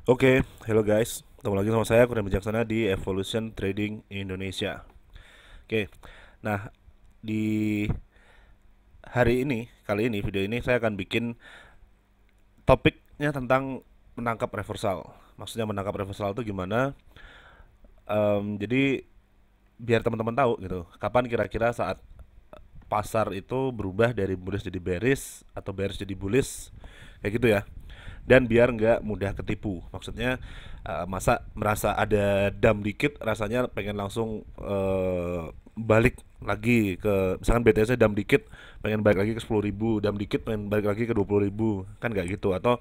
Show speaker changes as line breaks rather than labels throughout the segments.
Oke, hello guys. Ketemu lagi sama saya Kurnia Bijaksana di Evolution Trading Indonesia. Oke, nah di kali ini video ini saya akan bikin topiknya tentang menangkap reversal. Maksudnya menangkap reversal itu gimana? Jadi biar teman-teman tahu gitu, kapan kira-kira saat pasar itu berubah dari bullish jadi bearish atau bearish jadi bullish, kayak gitu ya. Dan biar nggak mudah ketipu, maksudnya masa merasa ada dam dikit rasanya pengen langsung balik lagi ke, misalkan BTS dam dikit pengen balik lagi ke 10.000, dam dikit pengen balik lagi ke 20.000, kan nggak gitu. Atau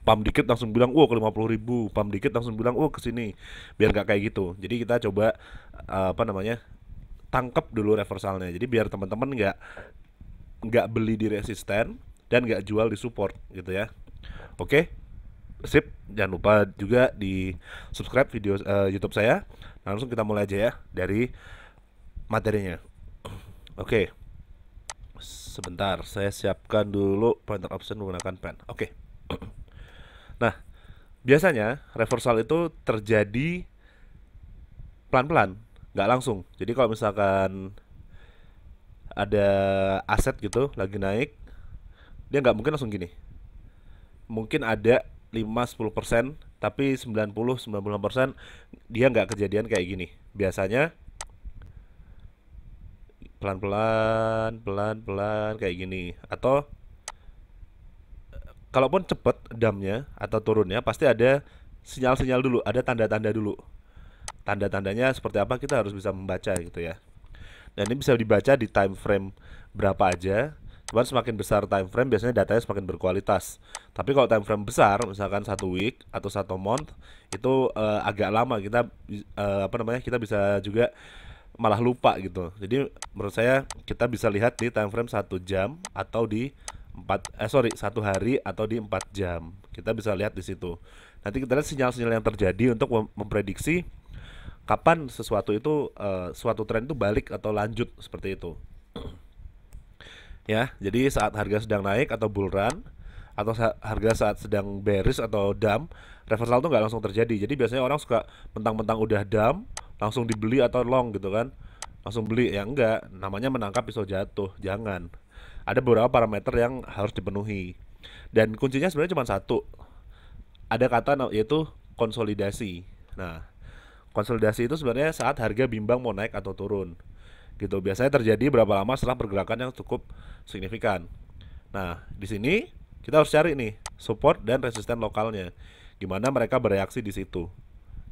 pump dikit langsung bilang ke 50.000, pump dikit langsung bilang ke sini, biar nggak kayak gitu. Jadi kita coba apa namanya, tangkap dulu reversalnya, jadi biar teman-teman nggak beli di resisten dan nggak jual di support gitu ya. Oke, sip. Jangan lupa juga di subscribe video YouTube saya. Nah, langsung kita mulai aja ya dari materinya. Oke, sebentar saya siapkan dulu pointer option menggunakan pen. Oke. Nah, biasanya reversal itu terjadi pelan-pelan, nggak langsung. Jadi kalau misalkan ada aset gitu lagi naik, dia nggak mungkin langsung gini. Mungkin ada 5-10%, tapi 90-95% dia nggak kejadian kayak gini. Biasanya pelan-pelan, pelan-pelan kayak gini. Atau kalaupun cepet damnya atau turunnya, pasti ada sinyal-sinyal dulu, ada tanda-tanda dulu. Tanda-tandanya seperti apa kita harus bisa membaca gitu ya. Dan ini bisa dibaca di time frame berapa aja. Cuman semakin besar time frame biasanya datanya semakin berkualitas. Tapi kalau time frame besar, misalkan 1 week atau 1 month, itu agak lama kita apa namanya, kita bisa juga malah lupa gitu. Jadi menurut saya kita bisa lihat di time frame 1 jam atau di 1 hari atau di 4 jam. Kita bisa lihat di situ. Nanti kita lihat sinyal-sinyal yang terjadi untuk memprediksi kapan sesuatu itu suatu tren itu balik atau lanjut seperti itu. Ya, jadi saat harga sedang naik atau bull run, atau harga saat sedang bearish atau dump, reversal itu nggak langsung terjadi. Jadi biasanya orang suka mentang-mentang udah dump langsung dibeli atau long gitu kan, langsung beli. Ya enggak, namanya menangkap pisau jatuh, jangan. Ada beberapa parameter yang harus dipenuhi, dan kuncinya sebenarnya cuma satu. Ada kata yaitu konsolidasi. Nah, konsolidasi itu sebenarnya saat harga bimbang mau naik atau turun gitu. Biasanya terjadi berapa lama setelah pergerakan yang cukup signifikan. Nah, di sini kita harus cari nih support dan resisten lokalnya. Gimana mereka bereaksi di situ.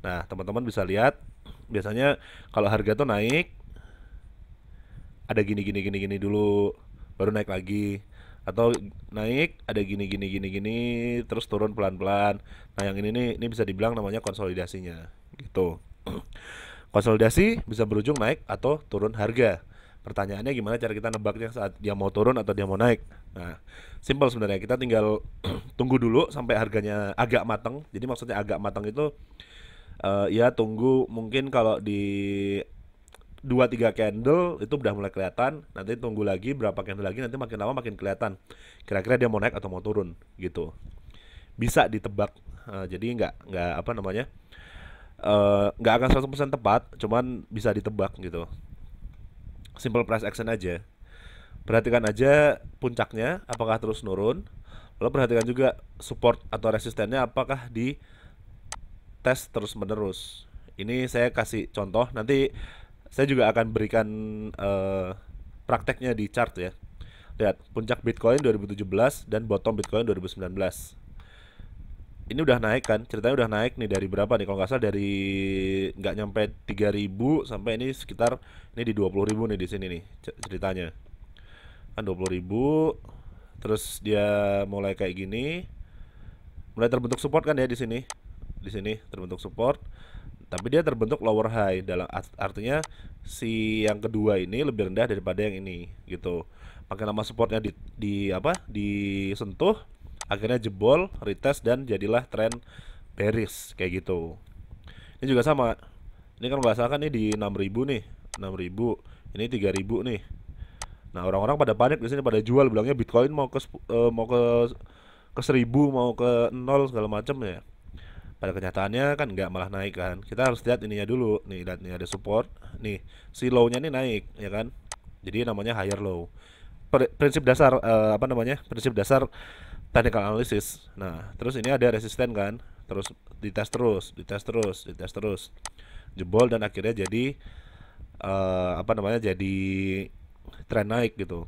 Nah, teman-teman bisa lihat biasanya kalau harga tuh naik ada gini gini gini gini dulu, baru naik lagi. Atau naik ada gini gini gini gini terus turun pelan-pelan. Nah, yang ini bisa dibilang namanya konsolidasinya gitu. Konsolidasi bisa berujung naik atau turun harga. Pertanyaannya gimana cara kita nebaknya saat dia mau turun atau dia mau naik. Nah, simpel sebenarnya, kita tinggal tunggu dulu sampai harganya agak matang. Jadi maksudnya agak matang itu ya tunggu, mungkin kalau di 2-3 candle itu udah mulai kelihatan. Nanti tunggu lagi berapa candle lagi, nanti makin lama makin kelihatan kira-kira dia mau naik atau mau turun gitu. Bisa ditebak. Jadi nggak apa namanya, nggak akan 100% tepat, cuman bisa ditebak gitu. Simple price action aja. Perhatikan aja puncaknya apakah terus nurun. Lalu perhatikan juga support atau resistennya apakah di tes terus menerus. Ini saya kasih contoh. Nanti saya juga akan berikan eh, prakteknya di chart ya. Lihat puncak Bitcoin 2017 dan bottom Bitcoin 2019. Ini udah naik kan, ceritanya udah naik nih dari berapa nih, kalau nggak salah dari nggak nyampe 3.000 sampai ini sekitar, ini di 20.000 nih di sini nih ceritanya kan 20.000. Terus dia mulai kayak gini, mulai terbentuk support kan ya di sini terbentuk support, tapi dia terbentuk lower high, dalam artinya si yang kedua ini lebih rendah daripada yang ini gitu. Makin lama supportnya di apa disentuh, akhirnya jebol, retest, dan jadilah tren bearish kayak gitu. Ini juga sama, ini kan nggak salah kan ini di 6.000 nih, 6.000, ini 3.000 nih. Nah, orang-orang pada panik di sini, pada jual, bilangnya Bitcoin mau ke 1.000, mau ke nol segala macam ya. Pada kenyataannya kan nggak, malah naik kan. Kita harus lihat ininya dulu. Nih, lihat nih ada support. Nih, si low-nya nih naik, ya kan? Jadi namanya higher low. Prinsip dasar apa namanya? Prinsip dasar technical analysis. Nah, terus ini ada resisten kan? Terus dites terus, dites terus, dites terus. Jebol dan akhirnya jadi apa namanya? Jadi tren naik gitu.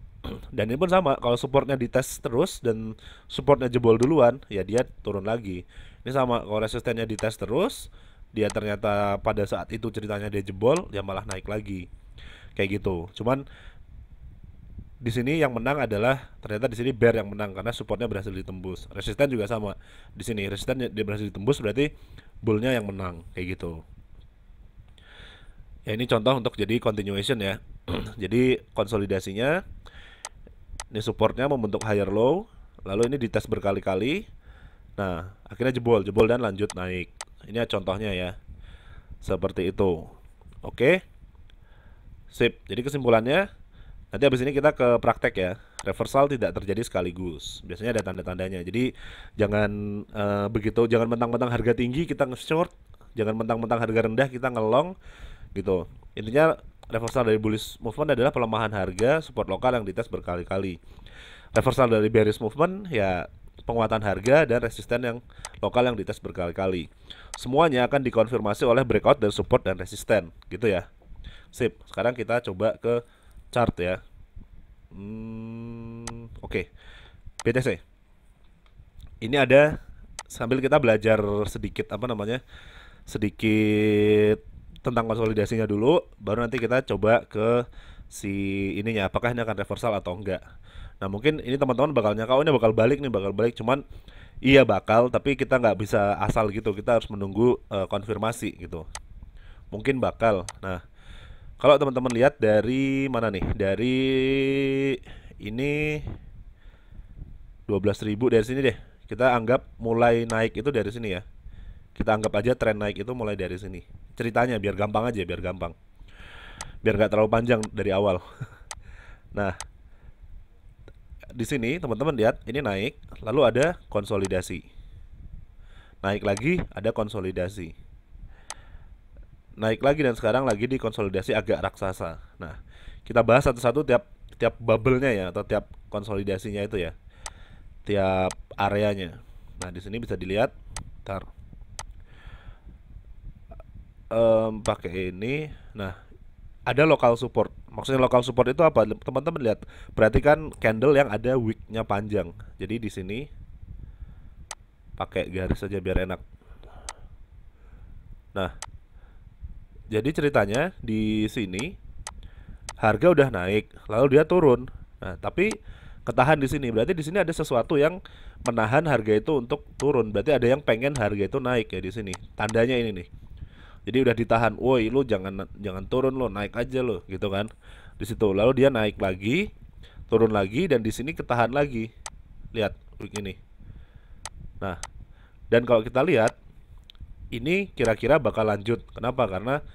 Dan ini pun sama, kalau supportnya dites terus dan supportnya jebol duluan, ya dia turun lagi. Ini sama, kalau resistennya dites terus, dia ternyata pada saat itu ceritanya dia jebol, dia malah naik lagi. Kayak gitu. Cuman di sini yang menang adalah ternyata di sini bear yang menang karena supportnya berhasil ditembus. Resisten juga sama. Di sini resisten dia berhasil ditembus, berarti bullnya yang menang, kayak gitu. Ya ini contoh untuk jadi continuation ya. Jadi konsolidasinya, ini supportnya membentuk higher low, lalu ini dites berkali-kali. Nah, akhirnya jebol, jebol dan lanjut naik. Ini contohnya ya. Seperti itu. Oke. Sip. Jadi kesimpulannya, nanti habis ini kita ke praktek ya. Reversal tidak terjadi sekaligus. Biasanya ada tanda-tandanya. Jadi jangan begitu, jangan mentang-mentang harga tinggi kita nge-short, jangan mentang-mentang harga rendah kita ngelong gitu. Intinya reversal dari bullish movement adalah pelemahan harga support lokal yang dites berkali-kali. Reversal dari bearish movement ya penguatan harga dan resisten yang lokal yang dites berkali-kali. Semuanya akan dikonfirmasi oleh breakout dari support dan resisten, gitu ya. Sip. Sekarang kita coba ke chart ya. Oke. BTC. Ini ada, sambil kita belajar sedikit apa namanya? Sedikit tentang konsolidasinya dulu, baru nanti kita coba ke si ininya, apakah ini akan reversal atau enggak. Nah mungkin ini teman-teman bakal nyangka, oh ini bakal balik nih, bakal balik. Cuman iya bakal, tapi kita nggak bisa asal gitu, kita harus menunggu konfirmasi gitu. Mungkin bakal. Nah kalau teman-teman lihat dari mana nih, dari ini 12.000 dari sini deh. Kita anggap mulai naik itu dari sini ya. Kita anggap aja tren naik itu mulai dari sini. Ceritanya biar gampang aja, biar gampang. Biar nggak terlalu panjang dari awal. Nah, di sini teman-teman lihat ini naik, lalu ada konsolidasi. Naik lagi, ada konsolidasi. Naik lagi dan sekarang lagi di konsolidasi agak raksasa. Nah, kita bahas satu-satu tiap tiap bubble-nya ya, atau tiap konsolidasinya itu ya. Tiap areanya. Nah, di sini bisa dilihat. Ntar pakai ini. Nah, ada local support. Maksudnya local support itu apa? Teman-teman lihat, perhatikan candle yang ada wick-nya panjang. Jadi di sini pakai garis saja biar enak. Nah, jadi ceritanya di sini harga udah naik, lalu dia turun. Nah, tapi ketahan di sini. Berarti di sini ada sesuatu yang menahan harga itu untuk turun. Berarti ada yang pengen harga itu naik ya di sini. Tandanya ini nih. Jadi udah ditahan, woi lu jangan jangan turun lo, naik aja lo, gitu kan. Di situ. Lalu dia naik lagi, turun lagi, dan di sini ketahan lagi. Lihat ini. Nah, dan kalau kita lihat ini kira-kira bakal lanjut. Kenapa? Karena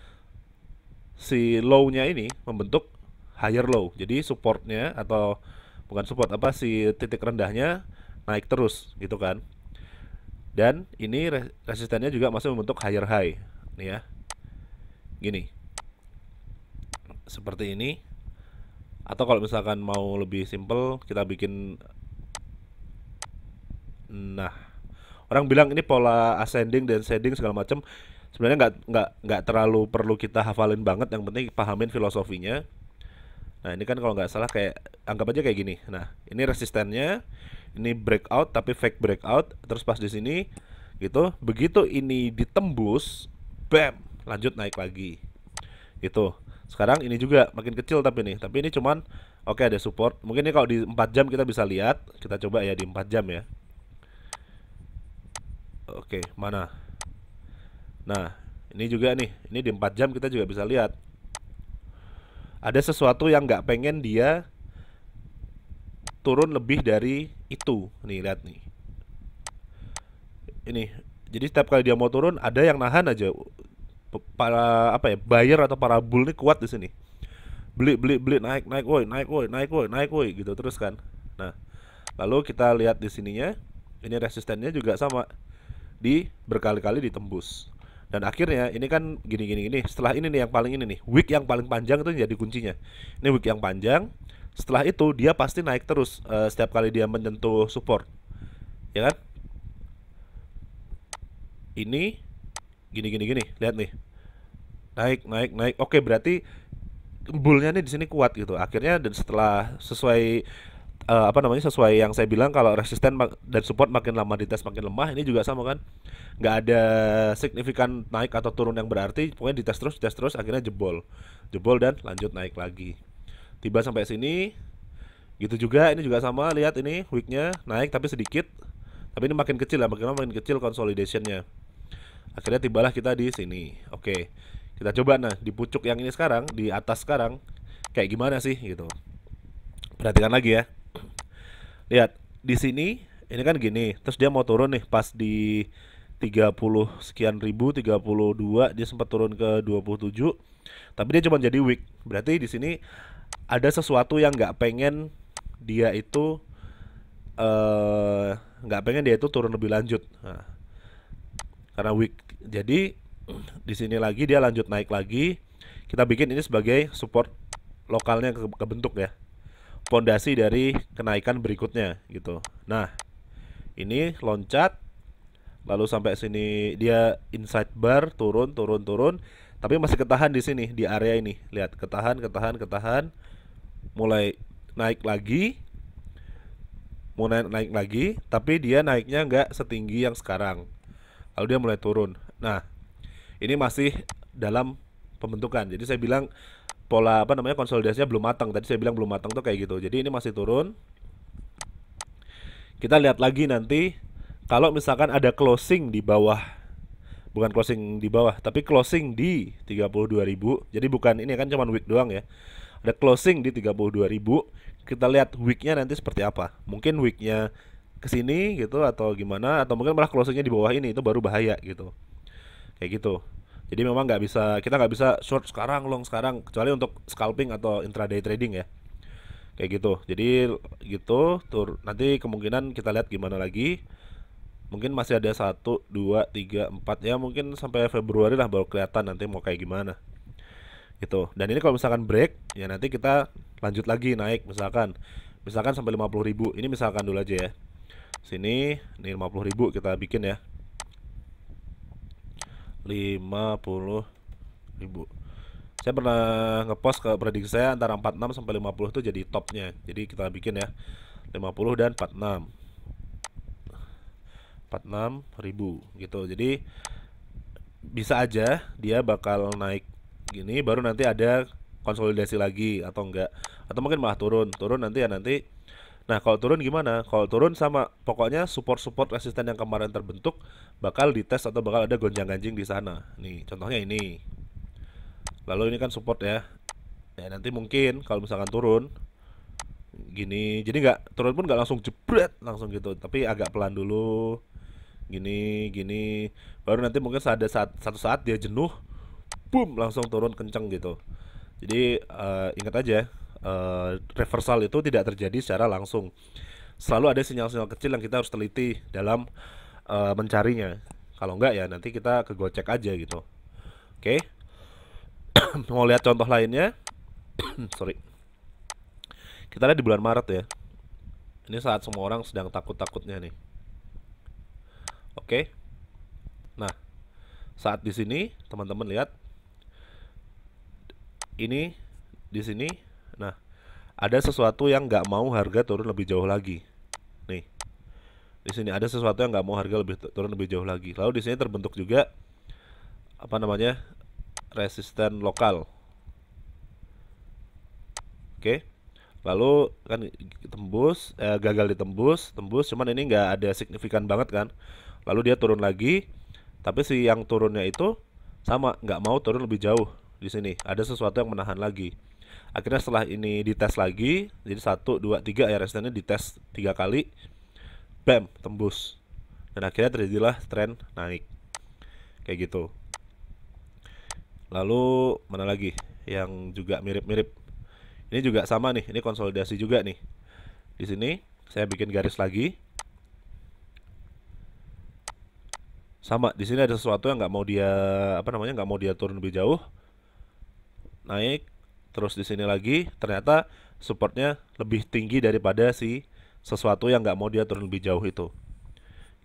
si low-nya ini membentuk higher low. Jadi supportnya, atau bukan support, apa, si titik rendahnya naik terus gitu kan. Dan ini resistennya juga masih membentuk higher high. Nih ya. Gini. Seperti ini. Atau kalau misalkan mau lebih simple, kita bikin, nah, orang bilang ini pola ascending dan descending segala macam. Sebenarnya nggak terlalu perlu kita hafalin banget, yang penting pahamin filosofinya. Nah, ini kan kalau nggak salah kayak, anggap aja kayak gini. Nah, ini resistennya, ini breakout tapi fake breakout, terus pas di sini gitu. Begitu ini ditembus, bam, lanjut naik lagi. Gitu. Sekarang ini juga makin kecil tapi ini cuman oke, ada support. Mungkin ini kalau di 4 jam kita bisa lihat. Kita coba ya di 4 jam ya. Oke, mana? Nah, ini juga nih. Ini di 4 jam kita juga bisa lihat. Ada sesuatu yang nggak pengen dia turun lebih dari itu. Nih, lihat nih. Ini. Jadi setiap kali dia mau turun, ada yang nahan aja. Para apa ya, buyer atau para bull nih kuat di sini. Beli beli beli, naik naik woi, naik woi, naik woi, naik woi, gitu terus kan. Nah, lalu kita lihat di sininya, ini resistennya juga sama. berkali-kali ditembus. Dan akhirnya ini kan gini. Setelah ini nih yang paling ini nih, wick yang paling panjang itu jadi kuncinya. Ini wick yang panjang. Setelah itu dia pasti naik terus setiap kali dia menyentuh support, ya kan? Ini gini. Lihat nih. Naik. Oke, berarti bullnya nih di sini kuat gitu. Akhirnya dan setelah sesuai apa namanya sesuai yang saya bilang kalau resisten dan support makin lama dites makin lemah, ini juga sama kan, nggak ada signifikan naik atau turun yang berarti, pokoknya dites terus akhirnya jebol dan lanjut naik lagi. Tiba sampai sini gitu juga, ini juga sama, lihat ini wicknya naik tapi sedikit, tapi ini makin kecil lah, makin kecil consolidationnya. Akhirnya tibalah kita di sini. Oke, kita coba nah di pucuk yang ini sekarang, di atas sekarang kayak gimana sih gitu. Perhatikan lagi ya. Lihat, di sini ini kan gini, terus dia mau turun nih pas di 30 sekian ribu, 32 dia sempat turun ke 27. Tapi dia cuma jadi weak. Berarti di sini ada sesuatu yang dia itu eh nggak pengen dia itu turun lebih lanjut. Nah, karena weak. Jadi di sini lagi dia lanjut naik lagi. Kita bikin ini sebagai support lokalnya kebentuk ya. Pondasi dari kenaikan berikutnya gitu. Nah, ini loncat lalu sampai sini dia inside bar turun, tapi masih ketahan di sini di area ini. Lihat, ketahan, mulai naik lagi, tapi dia naiknya nggak setinggi yang sekarang. Lalu dia mulai turun. Nah, ini masih dalam pembentukan. Jadi saya bilang pola apa namanya konsolidasinya belum matang. Tadi saya bilang belum matang tuh kayak gitu. Jadi ini masih turun. Kita lihat lagi nanti kalau misalkan ada closing di bawah, bukan closing di bawah, tapi closing di 32.000. Jadi bukan ini kan cuma wick doang ya. Ada closing di 32.000. Kita lihat wicknya nanti seperti apa. Mungkin wicknya ke sini gitu atau gimana, atau mungkin malah closingnya di bawah ini, itu baru bahaya gitu. Kayak gitu. Jadi memang kita nggak bisa short sekarang, long sekarang, kecuali untuk scalping atau intraday trading ya. Kayak gitu. Jadi gitu, nanti kemungkinan kita lihat gimana lagi. Mungkin masih ada 1, 2, 3, 4 ya, mungkin sampai Februari lah baru kelihatan nanti mau kayak gimana. Gitu. Dan ini kalau misalkan break, ya nanti kita lanjut lagi naik misalkan sampai 50.000. Ini misalkan dulu aja ya. Sini, ini 50.000 kita bikin ya. 50.000. Saya pernah ngepost ke prediksi saya antara 46 sampai 50 itu jadi topnya. Jadi kita bikin ya 50 dan 46. 46.000 gitu. Jadi bisa aja dia bakal naik gini baru nanti ada konsolidasi lagi atau enggak, atau mungkin malah turun nanti ya nanti. Nah, kalau turun gimana? Kalau turun sama pokoknya support resisten yang kemarin terbentuk bakal dites atau bakal ada gonjang-ganjing di sana. Nih, contohnya ini. Lalu ini kan support ya. Ya nanti mungkin kalau misalkan turun gini, jadi nggak turun pun nggak langsung jebret langsung gitu, tapi agak pelan dulu. Gini, baru nanti mungkin satu saat dia jenuh, boom langsung turun kenceng gitu. Jadi ingat aja, reversal itu tidak terjadi secara langsung. Selalu ada sinyal-sinyal kecil yang kita harus teliti dalam mencarinya. Kalau enggak ya nanti kita kegocek aja gitu. Oke. Mau lihat contoh lainnya? Sorry. Kita lihat di bulan Maret ya. Ini saat semua orang sedang takut-takutnya nih. Oke. Nah, saat di sini teman-teman lihat ini di sini. Nah, ada sesuatu yang nggak mau harga turun lebih jauh lagi. Nih, di sini ada sesuatu yang nggak mau harga turun lebih jauh lagi. Lalu di sini terbentuk juga apa namanya resisten lokal. Oke. Lalu kan gagal ditembus, cuman ini nggak ada signifikan banget kan. Lalu dia turun lagi, tapi si yang turunnya itu sama, nggak mau turun lebih jauh. Di sini ada sesuatu yang menahan lagi. Akhirnya setelah ini dites lagi, jadi 1, 2, 3 ya resistennya dites 3 kali, bam tembus. Dan akhirnya terjadilah tren naik kayak gitu. Lalu mana lagi yang juga mirip-mirip? Ini juga sama nih, ini konsolidasi juga nih. Di sini saya bikin garis lagi. Sama di sini ada sesuatu yang nggak mau dia apa namanya nggak mau dia turun lebih jauh, naik, terus di sini lagi ternyata supportnya lebih tinggi daripada si sesuatu yang nggak mau dia turun lebih jauh itu,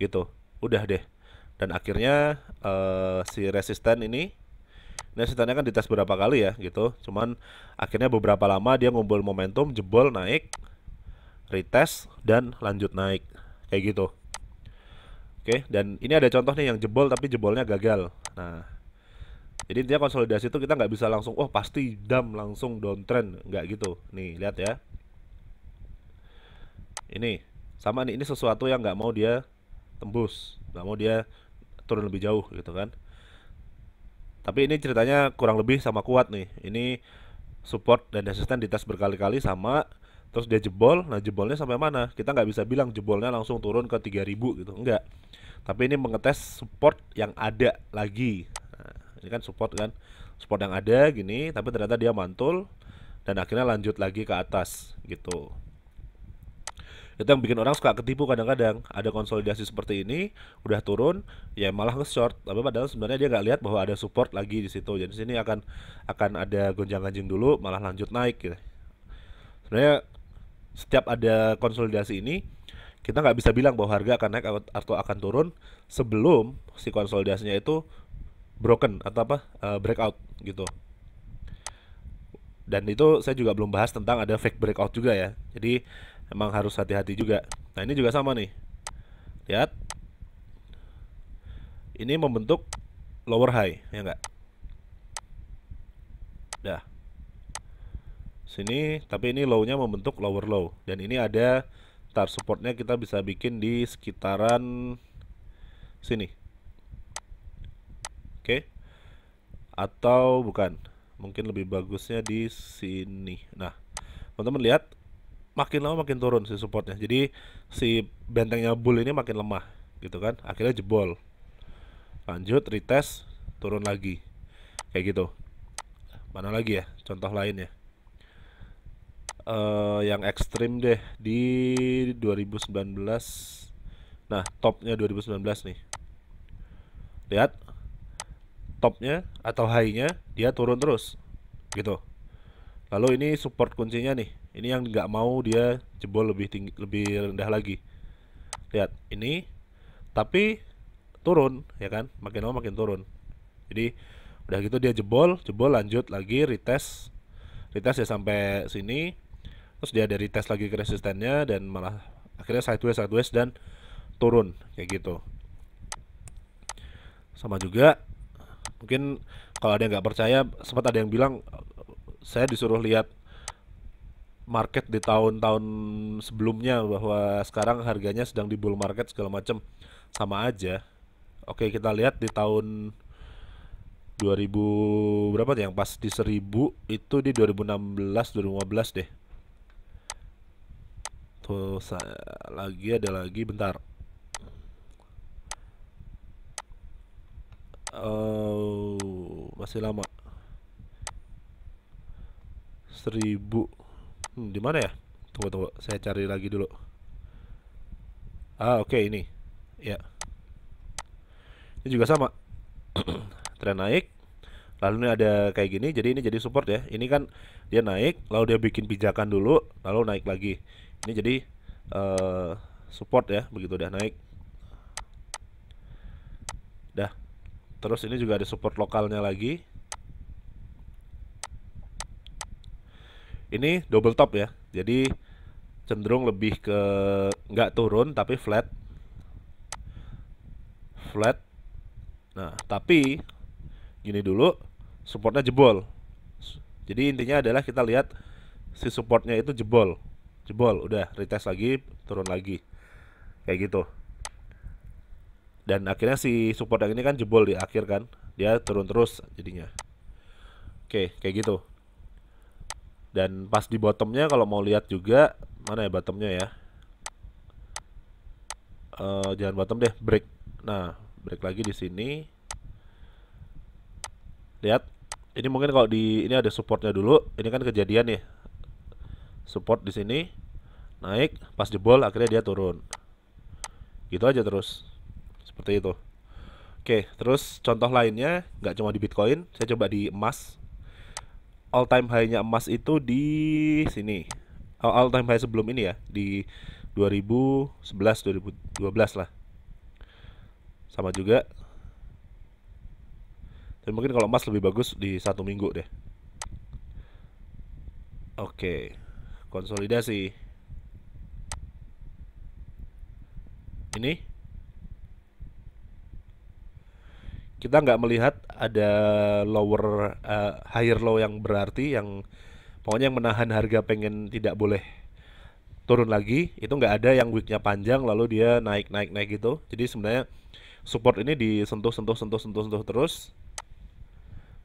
gitu. Udah deh. Dan akhirnya si resistannya kan dites beberapa kali ya gitu. Cuman akhirnya beberapa lama dia ngumpul momentum, jebol naik, retest dan lanjut naik kayak gitu. Oke, dan ini ada contoh nih yang jebol tapi jebolnya gagal. Nah, jadi intinya konsolidasi itu kita nggak bisa langsung, oh pasti dam langsung downtrend, nggak gitu. Nih lihat ya, ini sama nih, ini sesuatu yang nggak mau dia tembus, nggak mau dia turun lebih jauh gitu kan. Tapi ini ceritanya kurang lebih sama kuat nih. Ini support dan resisten dites berkali-kali sama, terus dia jebol. Nah jebolnya sampai mana? Kita nggak bisa bilang jebolnya langsung turun ke 3000 gitu, enggak. Tapi ini mengetes support yang ada lagi. Nah, ini kan support kan, support yang ada gini, tapi ternyata dia mantul dan akhirnya lanjut lagi ke atas gitu. Itu yang bikin orang suka ketipu kadang-kadang. Ada konsolidasi seperti ini, udah turun, ya malah nge-short. Tapi padahal sebenarnya dia nggak lihat bahwa ada support lagi di situ. Jadi sini akan ada gonjang-ganjing dulu, malah lanjut naik gitu. Sebenarnya setiap ada konsolidasi ini, kita nggak bisa bilang bahwa harga akan naik atau akan turun sebelum si konsolidasinya itu broken atau apa breakout gitu. Dan itu saya juga belum bahas tentang ada fake breakout juga ya. Jadi emang harus hati-hati juga. Nah ini juga sama nih. Lihat, ini membentuk lower high, ya enggak? Dah, sini, tapi ini low-nya membentuk lower low. Dan ini ada tar supportnya kita bisa bikin di sekitaran sini. Oke, atau bukan? Mungkin lebih bagusnya di sini. Nah, teman-teman lihat, makin lama makin turun si supportnya. Jadi si bentengnya bull ini makin lemah, gitu kan? Akhirnya jebol. Lanjut retest, turun lagi. Kayak gitu. Mana lagi ya? Contoh lainnya. Yang ekstrim deh di 2019. Nah, topnya 2019 nih. Lihat, topnya atau high-nya dia turun terus, gitu. Lalu ini support kuncinya nih. Ini yang nggak mau dia jebol lebih tinggi, lebih rendah lagi. Lihat, ini tapi turun ya kan, makin lama makin turun. Jadi udah gitu dia jebol, jebol lanjut lagi retest, retest ya sampai sini. Terus dia ada retest lagi ke resistennya dan malah akhirnya sideways dan turun kayak gitu. Sama juga mungkin kalau ada yang nggak percaya, sempat ada yang bilang saya disuruh lihat market di tahun-tahun sebelumnya bahwa sekarang harganya sedang di bull market segala macam. Sama aja. Oke, kita lihat di tahun 2000 berapa tuh yang pas di 1000 itu di 2016 2015 deh. Tuh lagi ada lagi bentar. Oh, masih lama. 1000. Di mana ya? Tunggu, saya cari lagi dulu. Ah, oke ini. Ya, ini juga sama. Tren naik, lalu ini ada kayak gini, jadi ini jadi support ya. Ini kan dia naik, lalu dia bikin pijakan dulu, lalu naik lagi. Ini jadi eh, support ya, begitu udah naik. Dah. Terus ini juga ada support lokalnya lagi. Ini double top ya. Jadi cenderung lebih ke nggak turun tapi flat. Flat. Nah, tapi gini dulu, supportnya jebol. Jadi intinya adalah kita lihat si supportnya itu jebol. Jebol, udah retest lagi, turun lagi. Kayak gitu. Dan akhirnya si support yang ini kan jebol di akhir kan. Dia turun terus jadinya. Oke, kayak gitu. Dan pas di bottomnya kalau mau lihat juga, mana ya bottomnya ya? Jangan bottom deh, break. Nah, break lagi di sini. Lihat, ini mungkin kalau di ini ada supportnya dulu. Ini kan kejadian nih, support di sini, naik, pas jebol akhirnya dia turun. Gitu aja terus, seperti itu. Oke, terus contoh lainnya nggak cuma di Bitcoin, saya coba di emas. All time high-nya emas itu di sini. All time high sebelum ini ya, di 2011 2012 lah. Sama juga. Tapi mungkin kalau emas lebih bagus di 1 minggu deh. Oke, konsolidasi. Ini kita nggak melihat ada higher low yang berarti, yang pokoknya yang menahan harga pengen tidak boleh turun lagi. Itu nggak ada yang weeknya panjang lalu dia naik naik naik gitu. Jadi sebenarnya support ini disentuh sentuh sentuh sentuh sentuh terus,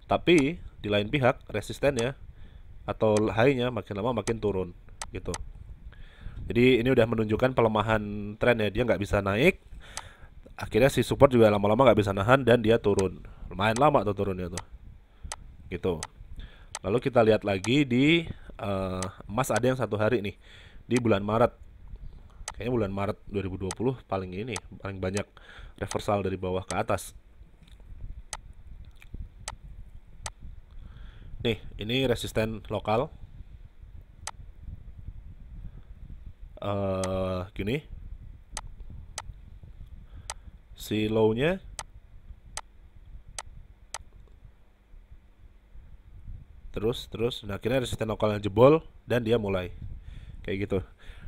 tapi di lain pihak resistennya atau high-nya makin lama makin turun gitu. Jadi ini udah menunjukkan pelemahan tren ya, dia nggak bisa naik, akhirnya si support juga lama-lama nggak bisa nahan dan dia turun. Lumayan lama tuh turunnya tuh gitu. Lalu kita lihat lagi di emas, ada yang 1 hari nih di bulan Maret. Kayaknya bulan Maret 2020 paling ini paling banyak reversal dari bawah ke atas. Nih, ini resisten lokal. Gini, si low-nya terus nah akhirnya resisten lokalnya jebol dan dia mulai kayak gitu.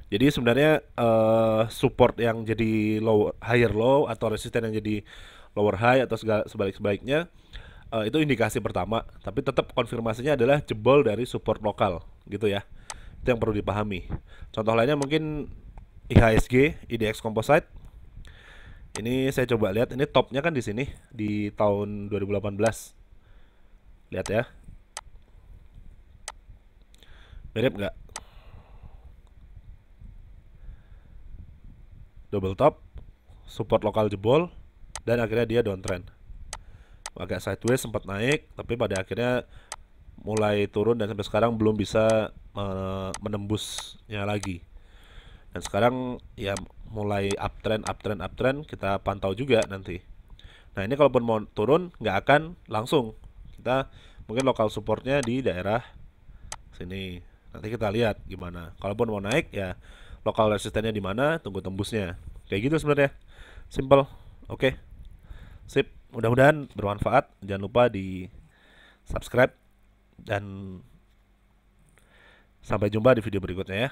Jadi sebenarnya support yang jadi higher low atau resisten yang jadi lower high atau sebalik-sebaliknya, itu indikasi pertama, tapi tetap konfirmasinya adalah jebol dari support lokal gitu ya. Itu yang perlu dipahami. Contoh lainnya mungkin IHSG, IDX Composite. Ini saya coba lihat, ini topnya kan di sini di tahun 2018. Lihat ya, mirip nggak? Double top, support lokal jebol, dan akhirnya dia downtrend. Agak sideways, sempat naik, tapi pada akhirnya mulai turun dan sampai sekarang belum bisa menembusnya lagi. Dan sekarang ya mulai uptrend, uptrend, uptrend, kita pantau juga nanti. Nah ini kalaupun mau turun nggak akan langsung, kita mungkin lokal supportnya di daerah sini. Nanti kita lihat gimana. Kalaupun mau naik ya lokal resistennya di mana, tunggu tembusnya. Kayak gitu sebenarnya. Simple. Oke. Sip. Mudah-mudahan bermanfaat. Jangan lupa di subscribe dan sampai jumpa di video berikutnya ya.